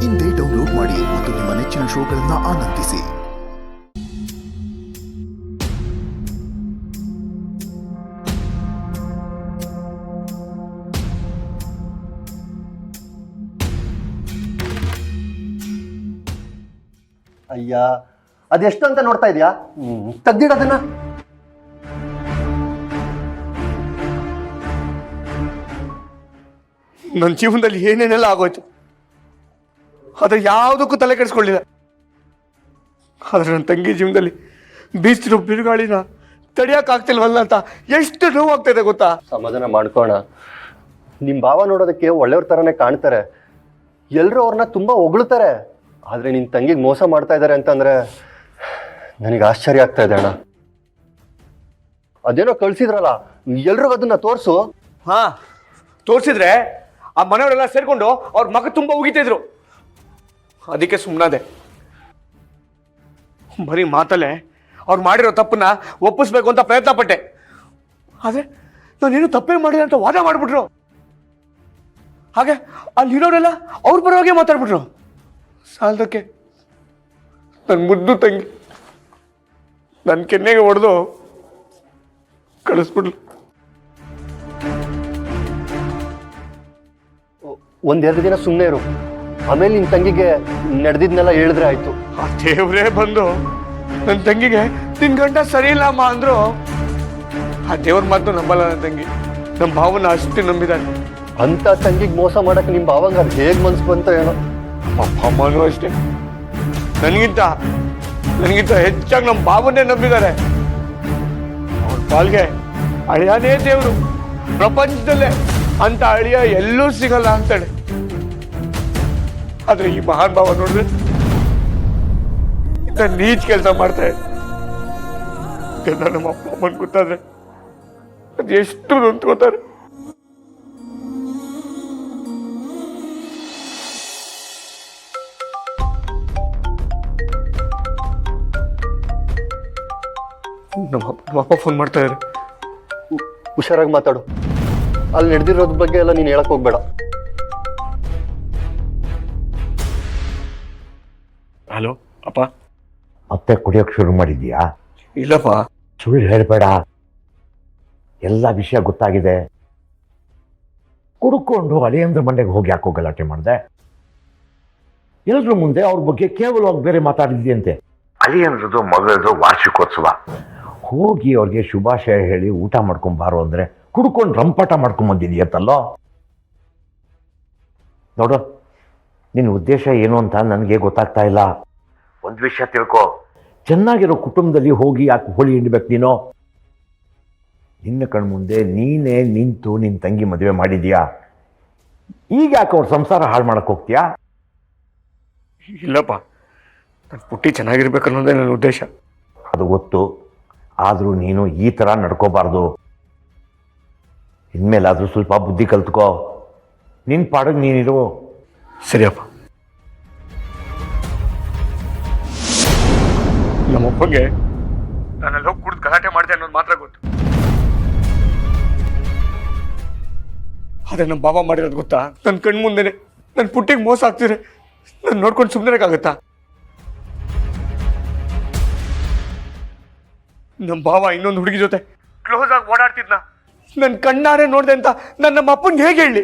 ಇಂದೇ ಡೌನ್ಲೋಡ್ ಮಾಡಿ ಮತ್ತು ನಿಮ್ಮ ನೆಚ್ಚಿನ ಶೋಗಳನ್ನು ಆನಂದಿಸಿ. ಅಯ್ಯ, ಅದೆಷ್ಟು ಅಂತ ನೋಡ್ತಾ ಇದೀಯಾ? ತೆಗ್ದಿಡೋದನ್ನ. ನನ್ನ ಜೀವನದಲ್ಲಿ ಏನೇನೆಲ್ಲ ಆಗೋಯ್ತು, ಅದ್ರ ಯಾವುದಕ್ಕೂ ತಲೆ ಕೆಡಿಸ್ಕೊಳ್ಳಿಲ್ಲ. ಆದ್ರೆ ನನ್ನ ತಂಗಿ ಜೀವನದಲ್ಲಿ ಬೀಸ್ತಿರೋ ಬಿರುಗಾಳಿನ ತಡಿಯಕ್ಕಾಗ್ತಿಲ್ವಲ್ಲ ಅಂತ ಎಷ್ಟು ನೋವಾಗ್ತಾ ಇದೆ ಗೊತ್ತಾ? ಸಮಾಧಾನ ಮಾಡ್ಕೋಣ. ನಿಮ್ ಭಾವ ನೋಡೋದಕ್ಕೆ ಒಳ್ಳೆಯವ್ರ ತರನೇ ಕಾಣ್ತಾರೆ, ಎಲ್ರು ಅವ್ರನ್ನ ತುಂಬಾ ಹೊಗಳ್ತಾರೆ. ಆದ್ರೆ ನಿನ್ ತಂಗಿಗೆ ಮೋಸ ಮಾಡ್ತಾ ಇದ್ದಾರೆ ಅಂತಂದ್ರೆ ನನಗೆ ಆಶ್ಚರ್ಯ ಆಗ್ತಾ ಇದೆ ಅಣ್ಣ. ಅದೇನೋ ಕಳ್ಸಿದ್ರಲ್ಲ, ಎಲ್ರಿಗೂ ಅದನ್ನ ತೋರ್ಸು. ಹಾ, ತೋರಿಸಿದ್ರೆ ಆ ಮನೆಯವರೆಲ್ಲ ಸೇರ್ಕೊಂಡು ಅವ್ರ ಮಗ ತುಂಬಾ ಉಗಿತಿದ್ರು. ಅದಕ್ಕೆ ಸುಮ್ಮನಾದೆ. ಬರೀ ಮಾತಲ್ಲೇ ಅವ್ರು ಮಾಡಿರೋ ತಪ್ಪನ್ನ ಒಪ್ಪಿಸ್ಬೇಕು ಅಂತ ಪ್ರಯತ್ನ ಪಟ್ಟೆ. ಆದ್ರೆ ನಾನೇನು ತಪ್ಪೇ ಮಾಡಿಲ್ಲ ಅಂತ ವಾದ ಮಾಡ್ಬಿಟ್ರು. ಹಾಗೆ ಅಲ್ಲಿರೋರೆಲ್ಲ ಅವ್ರ ಪರವಾಗಿ ಮಾತಾಡ್ಬಿಟ್ರು. ಸಾಲದಕ್ಕೆ ನನ್ನ ಮುದ್ದು ತಂಗಿ ನನ್ನ ಕೆನ್ನೆಗೆ ಹೊಡೆದು ಕಳಿಸ್ಬಿಟ್ಲು. ಒಂದೆರಡು ದಿನ ಸುಮ್ಮನೆ ಇರು, ಆಮೇಲೆ ನಿನ್ ತಂಗಿಗೆ ನಡೆದಿದ್ನೆಲ್ಲ ಹೇಳಿದ್ರೆ ಆಯ್ತು. ಆ ದೇವ್ರೇ ಬಂದು ನನ್ನ ತಂಗಿಗೆ ನಿನ್ ಗಂಡ ಸರಿ ಇಲ್ಲ ಅಮ್ಮ ಅಂದ್ರು. ಆ ದೇವ್ರ ಮಾತು ನಂಬಲ್ಲ ನನ್ನ ತಂಗಿ. ನಮ್ಮ ಭಾವನ ಅಷ್ಟು ನಂಬಿದಾನೆ. ಅಂತ ತಂಗಿಗೆ ಮೋಸ ಮಾಡಕ್ ನಿಮ್ ಭಾವಂಗ ಅದು ಹೇಗ್ ಮನ್ಸು ಬಂತ ಏನೋ. ಅಮ್ಮನೂ ಅಷ್ಟೇ, ನನಗಿಂತ ಹೆಚ್ಚಾಗಿ ನಮ್ಮ ಭಾವನ್ನೇ ನಂಬಿದ್ದಾರೆ. ಅವ್ರ ಪಾಲ್ಗೆ ಅಳಿಯಾನೇ ದೇವ್ರು. ಪ್ರಪಂಚದಲ್ಲೇ ಅಂತ ಅಳಿಯ ಎಲ್ಲೂ ಸಿಗಲ್ಲ ಅಂತಾಳೆ. ಆದ್ರೆ ಈ ಮಹಾನ್ ಭಾವ ನೋಡಿದ್ರೆ ನೀಚ್ ಕೆಲಸ ಮಾಡ್ತಾ ಇದ್ದ ನಮ್ಮ ಅಪ್ಪ ಅಮ್ಮನ್ ಗೊತ್ತಾದ್ರೆ ಅದು ಎಷ್ಟು ನೊಂದ್ಕೋತಾರೆ. ನಮ್ಮ ಅಪ್ಪ ಫೋನ್ ಮಾಡ್ತಾ ಇದ್ದಾರೆ. ಹುಷಾರಾಗಿ ಮಾತಾಡು. ಅಲ್ಲಿ ನಡೆದಿರೋದ್ ಬಗ್ಗೆ ಎಲ್ಲ ನೀನ್ ಹೇಳಕ್ ಹೋಗ್ಬೇಡ. ಹಲೋ ಅಪ್ಪ. ಮತ್ತೆ ಕುಡಿಯೋಕೆ ಶುರು ಮಾಡಿದ್ಯಾ? ಇಲ್ಲಪ್ಪ. ಸುಳ್ಳು ಹೇಳ್ಬೇಡ, ಎಲ್ಲ ವಿಷಯ ಗೊತ್ತಾಗಿದೆ. ಕುಡ್ಕೊಂಡು ಅಳಿಯಂದ್ರ ಮನೆಗೆ ಹೋಗಿ ಯಾಕೋ ಗಲಾಟೆ ಮಾಡಿದೆ? ಎಲ್ರ ಮುಂದೆ ಅವ್ರ ಬಗ್ಗೆ ಕೇವಲವಾಗಿ ಬೇರೆ ಮಾತಾಡಿದ್ಯಂತೆ. ಅಳಿಯಂದ್ರದ್ದು ಮಗಳದು ವಾರ್ಷಿಕೋತ್ಸವ, ಹೋಗಿ ಅವ್ರಿಗೆ ಶುಭಾಶಯ ಹೇಳಿ ಊಟ ಮಾಡ್ಕೊಂಬಾರೋ ಅಂದ್ರೆ ಕುಡ್ಕೊಂಡು ರಂಪಾಟ ಮಾಡ್ಕೊಂಬಂದಿದ್ಯತ್ತಲ್ಲೋ. ನೋಡು, ನಿನ್ನ ಉದ್ದೇಶ ಏನು ಅಂತ ನನಗೆ ಗೊತ್ತಾಗ್ತಾ ಇಲ್ಲ. ಒಂದು ವಿಷಯ ತಿಳ್ಕೊ, ಚೆನ್ನಾಗಿರೋ ಕುಟುಂಬದಲ್ಲಿ ಹೋಗಿ ಯಾಕೆ ಹೋಳಿ ಹಿಂಡ್ಬೇಕು ನೀನು? ನಿನ್ನ ಕಣ್ಮುಂದೆ ನೀನೇ ನಿಂತು ನಿನ್ನ ತಂಗಿ ಮದುವೆ ಮಾಡಿದ್ಯಾ, ಈಗ ಯಾಕೆ ಅವ್ರ ಸಂಸಾರ ಹಾಳು ಮಾಡಕ್ ಹೋಗ್ತೀಯಾ? ಇಲ್ಲಪ್ಪ, ನನ್ನ ಪುಟ್ಟಿ ಚೆನ್ನಾಗಿರ್ಬೇಕು ಅನ್ನೋದೇ ನನ್ನ ಉದ್ದೇಶ. ಅದು ಗೊತ್ತು, ಆದರೂ ನೀನು ಈ ಥರ ನಡ್ಕೋಬಾರ್ದು. ಇನ್ಮೇಲಾದರೂ ಸ್ವಲ್ಪ ಬುದ್ಧಿ ಕಲ್ತ್ಕೋ. ನಿನ್ನ ಪಾಡಿಗೆ ನೀನಿರು. ಸರಿಯಪ್ಪ. ನಮ್ಮಪ್ಪಂಗೆ ನಾನೆಲ್ಲ ಹೋಗಿ ಕುಡಿದು ಗಲಾಟೆ ಮಾಡಿದೆ ಅನ್ನೋದು ಮಾತ್ರ ಗೊತ್ತು. ಆದ್ರೆ ನಮ್ಮ ಬಾಬಾ ಮಾಡಿರೋದು ಗೊತ್ತಾ? ನನ್ನ ಕಣ್ಮುಂದೆನೆ ನನ್ನ ಪುಟ್ಟಿಗೆ ಮೋಸ ಆಗ್ತಿದ್ರೆ ನಾನು ನೋಡ್ಕೊಂಡು ಸುಮ್ಮನೆ ಇರಕ್ಕಾಗತ್ತಾ? ನಮ್ಮ ಬಾವ ಇನ್ನೊಂದು ಹುಡುಗಿ ಜೊತೆ ಕ್ಲೋಸ್ ಆಗಿ ಓಡಾಡ್ತಿದ್ನ ನನ್ನ ಕಣ್ಣಾರೆ ನೋಡ್ದೆ ಅಂತ ನನ್ನ ನಮ್ಮ ಅಪ್ಪಂಗೆ ಹೇಗೆ ಹೇಳಿ?